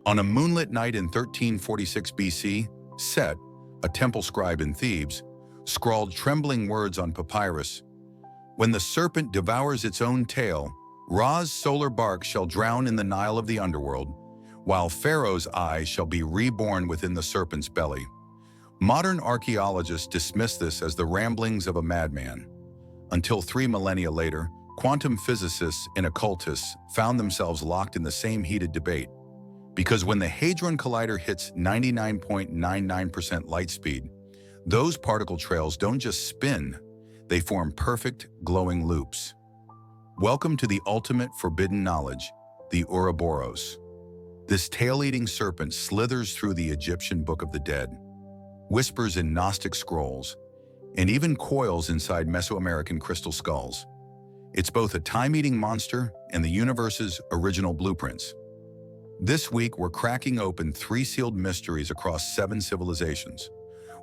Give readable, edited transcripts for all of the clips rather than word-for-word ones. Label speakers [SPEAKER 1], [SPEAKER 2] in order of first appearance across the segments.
[SPEAKER 1] On a moonlit night in 1346 BC, Set, a temple scribe in Thebes, scrawled trembling words on papyrus. When the serpent devours its own tail, Ra's solar bark shall drown in the Nile of the underworld, while Pharaoh's eye shall be reborn within the serpent's belly. Modern archaeologists dismiss this as the ramblings of a madman. Until 3 millennia later, quantum physicists and occultists found themselves locked in the same heated debate. Because when the Hadron Collider hits 99.99% light speed, those particle trails don't just spin, they form perfect, glowing loops. Welcome to the ultimate forbidden knowledge, the Ouroboros. This tail-eating serpent slithers through the Egyptian Book of the Dead, whispers in Gnostic scrolls, and even coils inside Mesoamerican crystal skulls. It's both a time-eating monster and the universe's original blueprints. This week, we're cracking open 3 sealed mysteries across 7 civilizations.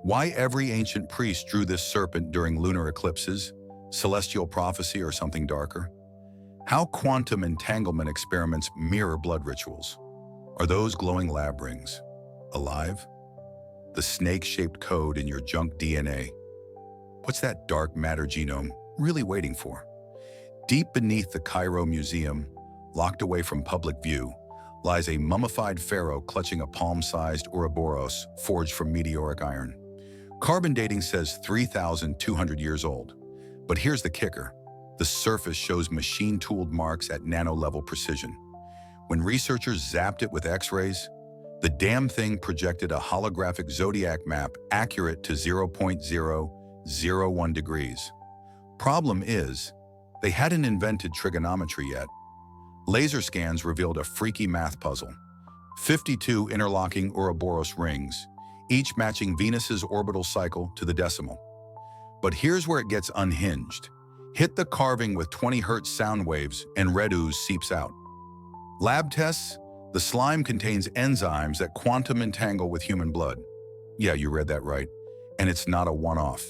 [SPEAKER 1] Why every ancient priest drew this serpent during lunar eclipses, celestial prophecy, or something darker? How quantum entanglement experiments mirror blood rituals. Are those glowing lab rings alive? The snake-shaped code in your junk DNA. What's that dark matter genome really waiting for? Deep beneath the Cairo Museum, locked away from public view, lies a mummified pharaoh clutching a palm-sized Ouroboros forged from meteoric iron. Carbon dating says 3,200 years old. But here's the kicker. The surface shows machine-tooled marks at nano-level precision. When researchers zapped it with X-rays, the damn thing projected a holographic zodiac map accurate to 0.001 degrees. Problem is, they hadn't invented trigonometry yet. Laser scans revealed a freaky math puzzle. 52 interlocking Ouroboros rings, each matching Venus's orbital cycle to the decimal. But here's where it gets unhinged. Hit the carving with 20 Hz sound waves and red ooze seeps out. Lab tests, the slime contains enzymes that quantum entangle with human blood. Yeah, you read that right. And it's not a one-off.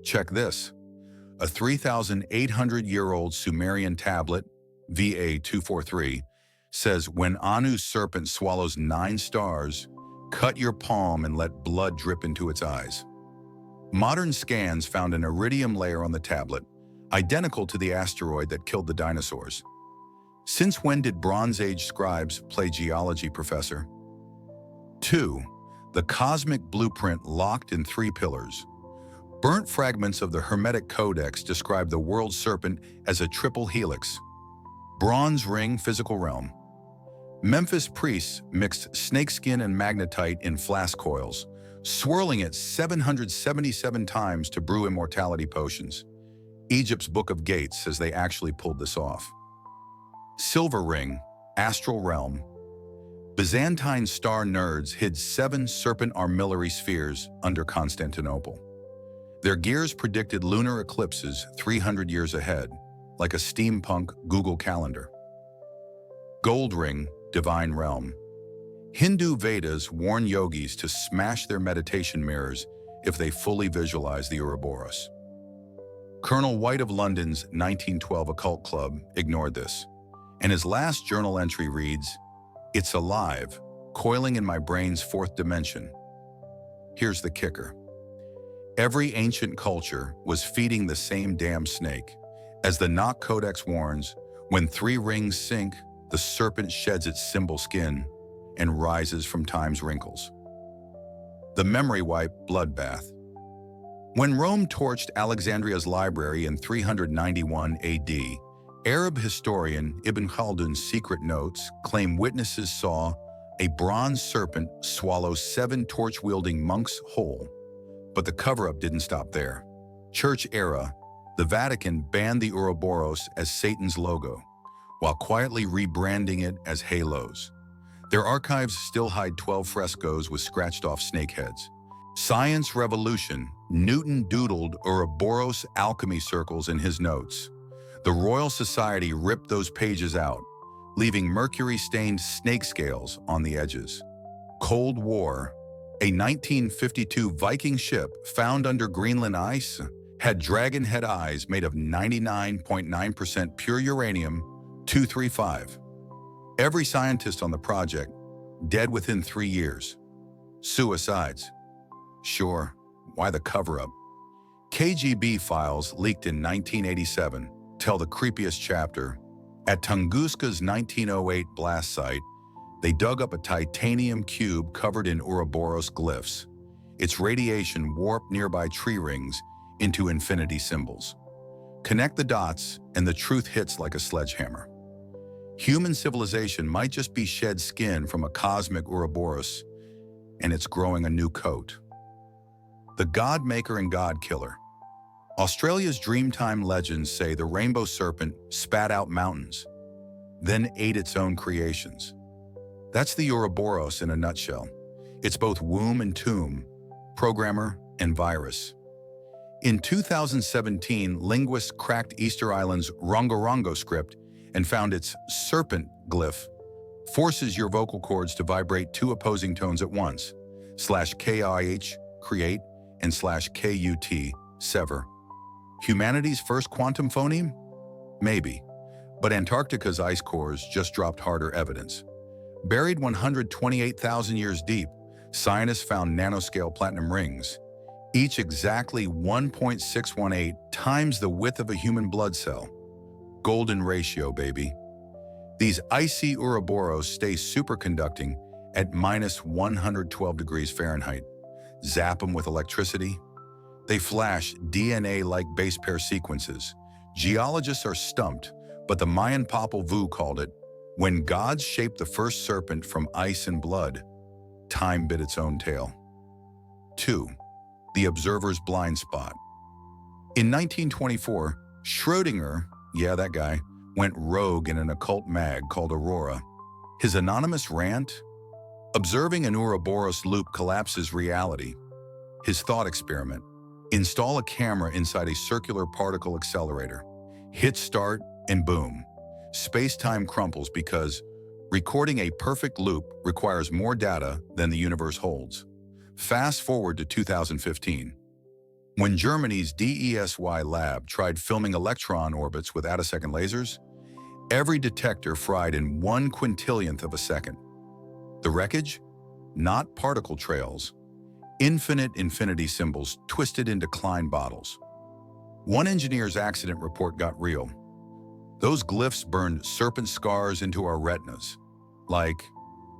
[SPEAKER 1] Check this. A 3,800-year-old Sumerian tablet, VA243, says when Anu's serpent swallows 9 stars, cut your palm and let blood drip into its eyes. Modern scans found an iridium layer on the tablet, identical to the asteroid that killed the dinosaurs. Since when did Bronze Age scribes play geology, Professor? 2. The cosmic blueprint locked in 3 pillars. Burnt fragments of the Hermetic Codex describe the world serpent as a triple helix. Bronze ring, physical realm. Memphis priests mixed snakeskin and magnetite in flask coils, swirling it 777 times to brew immortality potions. Egypt's Book of Gates says they actually pulled this off. Silver ring, astral realm. Byzantine star nerds hid 7 serpent armillary spheres under Constantinople. Their gears predicted lunar eclipses 300 years ahead, like a steampunk Google Calendar. Gold ring, divine realm. Hindu Vedas warn yogis to smash their meditation mirrors if they fully visualize the Ouroboros. Colonel White of London's 1912 occult club ignored this, and his last journal entry reads, "It's alive, coiling in my brain's 4th dimension." Here's the kicker. Every ancient culture was feeding the same damn snake. As the Knock Codex warns, when 3 rings sync, the serpent sheds its symbol skin and rises from time's wrinkles. The memory wipe bloodbath. When Rome torched Alexandria's library in 391 AD, Arab historian Ibn Khaldun's secret notes claim witnesses saw a bronze serpent swallow 7 torch-wielding monks whole. But the cover-up didn't stop there. Church era, the Vatican banned the Ouroboros as Satan's logo, while quietly rebranding it as halos. Their archives still hide 12 frescoes with scratched-off snake heads. Science revolution, Newton doodled Ouroboros alchemy circles in his notes. The Royal Society ripped those pages out, leaving mercury-stained snake scales on the edges. Cold War. A 1952 Viking ship found under Greenland ice had dragon head eyes made of 99.9% pure uranium-235. Every scientist on the project dead within 3 years. Suicides. Sure, why the cover-up? KGB files leaked in 1987 tell the creepiest chapter. At Tunguska's 1908 blast site, they dug up a titanium cube covered in Ouroboros glyphs. Its radiation warped nearby tree rings into infinity symbols. Connect the dots, and the truth hits like a sledgehammer. Human civilization might just be shed skin from a cosmic Ouroboros, and it's growing a new coat. The God Maker and God Killer. Australia's Dreamtime legends say the rainbow serpent spat out mountains, then ate its own creations. That's the Ouroboros in a nutshell. It's both womb and tomb, programmer and virus. In 2017, linguists cracked Easter Island's Rongorongo script and found its serpent glyph forces your vocal cords to vibrate 2 opposing tones at once, /KIH, create, and /KUT, sever. Humanity's first quantum phoneme? Maybe. But Antarctica's ice cores just dropped harder evidence. Buried 128,000 years deep, scientists found nanoscale platinum rings, each exactly 1.618 times the width of a human blood cell. Golden ratio, baby. These icy Ouroboros stay superconducting at -112 degrees Fahrenheit. Zap them with electricity. They flash DNA-like base pair sequences. Geologists are stumped, but the Mayan Popol Vuh called it, when gods shaped the first serpent from ice and blood, time bit its own tail. 2. The observer's blind spot. In 1924, Schrödinger, yeah, that guy, went rogue in an occult mag called Aurora. His anonymous rant? Observing an Ouroboros loop collapses reality. His thought experiment: install a camera inside a circular particle accelerator. Hit start, and boom. Space-time crumples because recording a perfect loop requires more data than the universe holds. Fast forward to 2015. When Germany's DESY lab tried filming electron orbits with attosecond lasers, every detector fried in 1/quintillionth of a second. The wreckage? Not particle trails. Infinite infinity symbols twisted into Klein bottles. One engineer's accident report got real. Those glyphs burned serpent scars into our retinas, like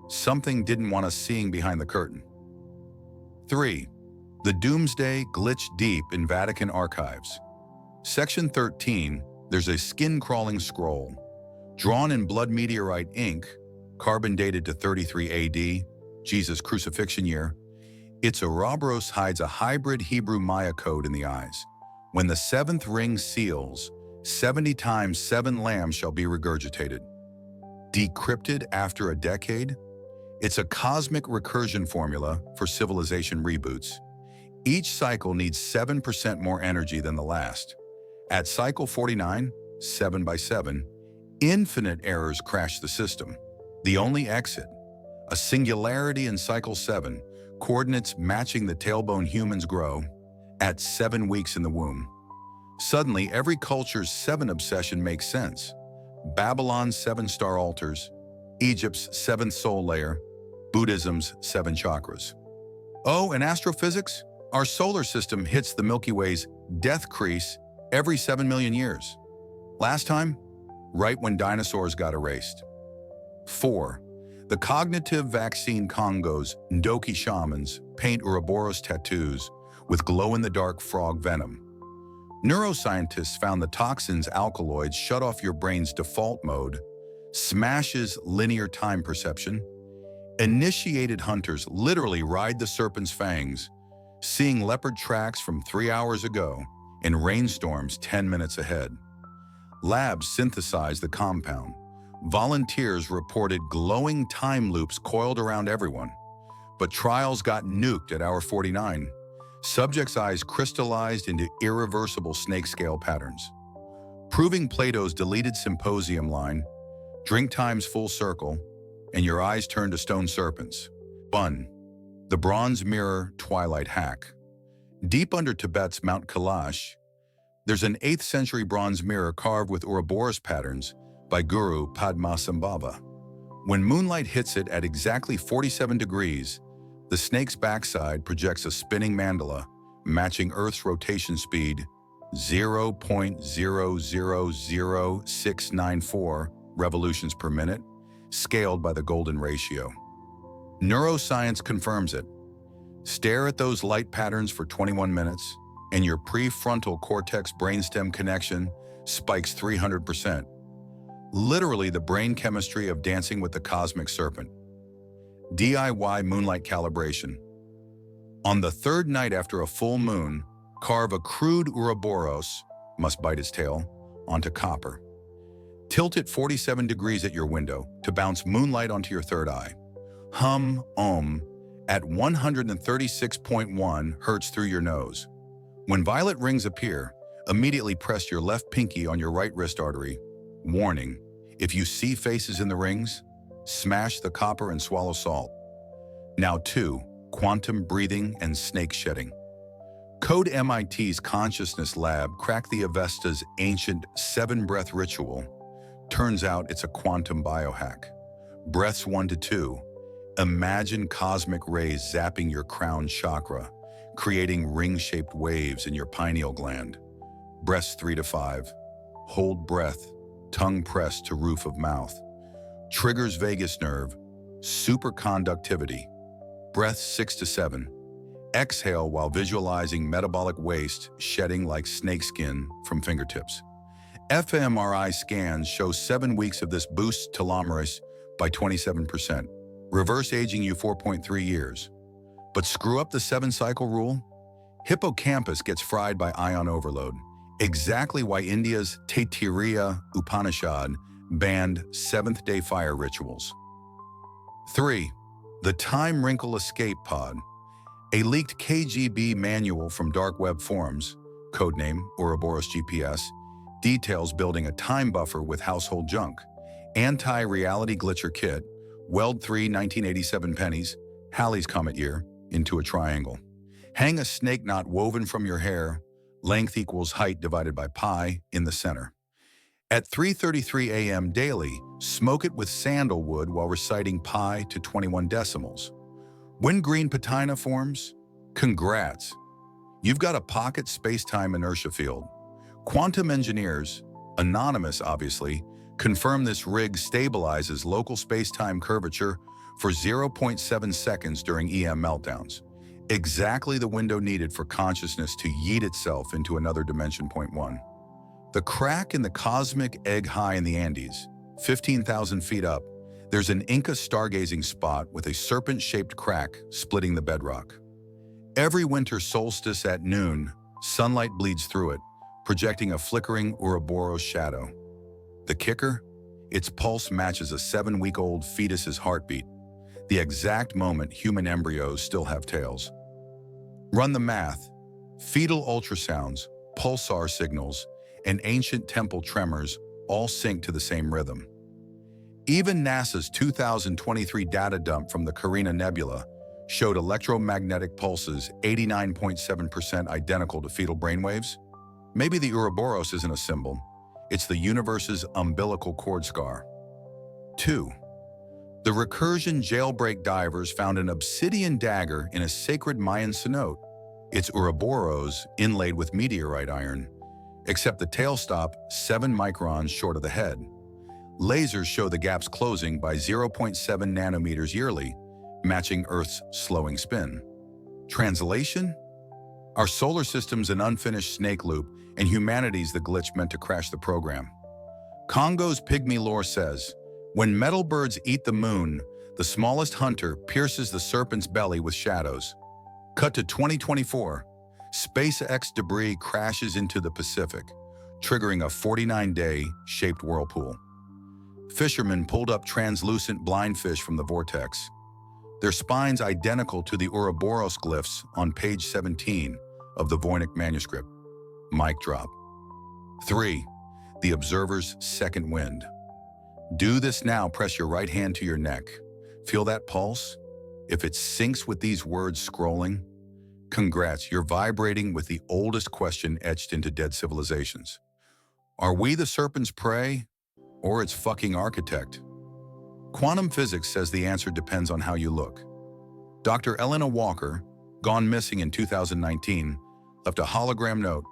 [SPEAKER 1] something didn't want us seeing behind the curtain. 3. The Doomsday glitch deep in Vatican archives. Section 13, there's a skin-crawling scroll. Drawn in blood meteorite ink, carbon dated to 33 AD, Jesus' crucifixion year, its Ouroboros hides a hybrid Hebrew-Maya code in the eyes. When the 7th ring seals, 70 times 7 lambs shall be regurgitated. Decrypted after a decade? It's a cosmic recursion formula for civilization reboots. Each cycle needs 7% more energy than the last. At cycle 49, 7 by 7, infinite errors crash the system. The only exit, a singularity in cycle 7, coordinates matching the tailbone humans grow at 7 weeks in the womb. Suddenly, every culture's 7 obsession makes sense. Babylon's 7-star altars, Egypt's 7th soul layer, Buddhism's 7 chakras. Oh, and astrophysics? Our solar system hits the Milky Way's death crease every 7 million years. Last time? Right when dinosaurs got erased. 4. The cognitive vaccine Congo's Ndoki shamans paint Ouroboros tattoos with glow-in-the-dark frog venom. Neuroscientists found the toxin's alkaloids shut off your brain's default mode, smashes linear time perception. Initiated hunters literally ride the serpent's fangs, seeing leopard tracks from 3 hours ago in rainstorms 10 minutes ahead. Labs synthesized the compound. Volunteers reported glowing time loops coiled around everyone. But trials got nuked at hour 49. Subjects' eyes crystallized into irreversible snake-scale patterns. Proving Plato's deleted symposium line, drink time's full circle, and your eyes turn to stone serpents. 1. The Bronze Mirror Twilight Hack. Deep under Tibet's Mount Kailash, there's an 8th century bronze mirror carved with Ouroboros patterns by Guru Padmasambhava. When moonlight hits it at exactly 47 degrees, the snake's backside projects a spinning mandala, matching Earth's rotation speed 0.000694 revolutions per minute, scaled by the golden ratio. Neuroscience confirms it. Stare at those light patterns for 21 minutes, and your prefrontal cortex brainstem connection spikes 300%. Literally the brain chemistry of Dancing with the Cosmic Serpent. DIY moonlight calibration. On the third night after a full moon, carve a crude Ouroboros, must bite its tail, onto copper. Tilt it 47 degrees at your window to bounce moonlight onto your third eye. Hum Om at 136.1 hertz through your nose. When violet rings appear, immediately press your left pinky on your right wrist artery. Warning, if you see faces in the rings, smash the copper and swallow salt. Now 2, quantum breathing and snake shedding. Code MIT's Consciousness Lab cracked the Avesta's ancient 7-breath ritual. Turns out it's a quantum biohack. Breaths 1 to 2. Imagine cosmic rays zapping your crown chakra, creating ring-shaped waves in your pineal gland. Breaths 3 to 5. Hold breath, tongue pressed to roof of mouth. Triggers vagus nerve, superconductivity. Breaths 6 to 7. Exhale while visualizing metabolic waste shedding like snakeskin from fingertips. fMRI scans show 7 weeks of this boosts telomerase by 27%. Reverse aging you 4.3 years. But screw up the 7-cycle rule? Hippocampus gets fried by ion overload. Exactly why India's Taittiriya Upanishad banned 7th-day fire rituals. 3. The Time Wrinkle Escape Pod. A leaked KGB manual from dark web forums, codename Ouroboros GPS, details building a time buffer with household junk, anti-reality glitcher kit, weld 3 1987 pennies, Halley's Comet year, into a triangle. Hang a snake knot woven from your hair, length equals height divided by pi, in the center. At 3:33 a.m. daily, smoke it with sandalwood while reciting pi to 21 decimals. When green patina forms, congrats. You've got a pocket space-time inertia field. Quantum engineers, anonymous obviously, confirm this rig stabilizes local space-time curvature for 0.7 seconds during EM meltdowns. Exactly the window needed for consciousness to yeet itself into another dimension. Point 1. The crack in the cosmic egg high in the Andes, 15,000 feet up, there's an Inca stargazing spot with a serpent-shaped crack splitting the bedrock. Every winter solstice at noon, sunlight bleeds through it, projecting a flickering Ouroboros shadow. The kicker? Its pulse matches a 7-week-old fetus's heartbeat, the exact moment human embryos still have tails. Run the math. Fetal ultrasounds, pulsar signals, and ancient temple tremors all sync to the same rhythm. Even NASA's 2023 data dump from the Carina Nebula showed electromagnetic pulses 89.7% identical to fetal brainwaves. Maybe the Ouroboros isn't a symbol. It's the universe's umbilical cord scar. 2. The recursion jailbreak divers found an obsidian dagger in a sacred Mayan cenote. It's Ouroboros inlaid with meteorite iron, except the tail stop 7 microns short of the head. Lasers show the gaps closing by 0.7 nanometers yearly, matching Earth's slowing spin. Translation? Our solar system's an unfinished snake loop, and humanity's the glitch meant to crash the program. Congo's pygmy lore says, when metal birds eat the moon, the smallest hunter pierces the serpent's belly with shadows. Cut to 2024, SpaceX debris crashes into the Pacific, triggering a 49-day shaped whirlpool. Fishermen pulled up translucent blind fish from the vortex. Their spines identical to the Ouroboros glyphs on page 17 of the Voynich manuscript. Mic drop. 3. The observer's second wind. Do this now. Press your right hand to your neck. Feel that pulse? If it syncs with these words scrolling, congrats, you're vibrating with the oldest question etched into dead civilizations. Are we the serpent's prey, or its fucking architect? Quantum physics says the answer depends on how you look. Dr. Elena Walker, gone missing in 2019, left a hologram note.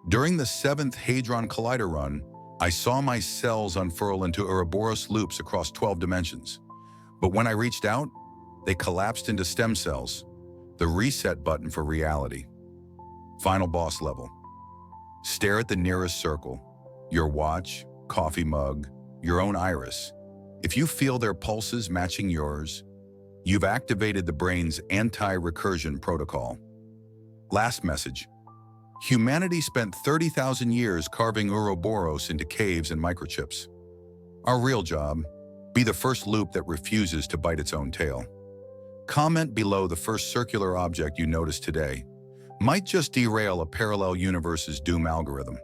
[SPEAKER 1] During the 7th Hadron Collider run, I saw my cells unfurl into Ouroboros loops across 12 dimensions. But when I reached out, they collapsed into stem cells, the reset button for reality. Final boss level. Stare at the nearest circle, your watch, coffee mug, your own iris. If you feel their pulses matching yours, you've activated the brain's anti-recursion protocol. Last message. Humanity spent 30,000 years carving Ouroboros into caves and microchips. Our real job, be the first loop that refuses to bite its own tail. Comment below the first circular object you noticed today. Might just derail a parallel universe's doom algorithm.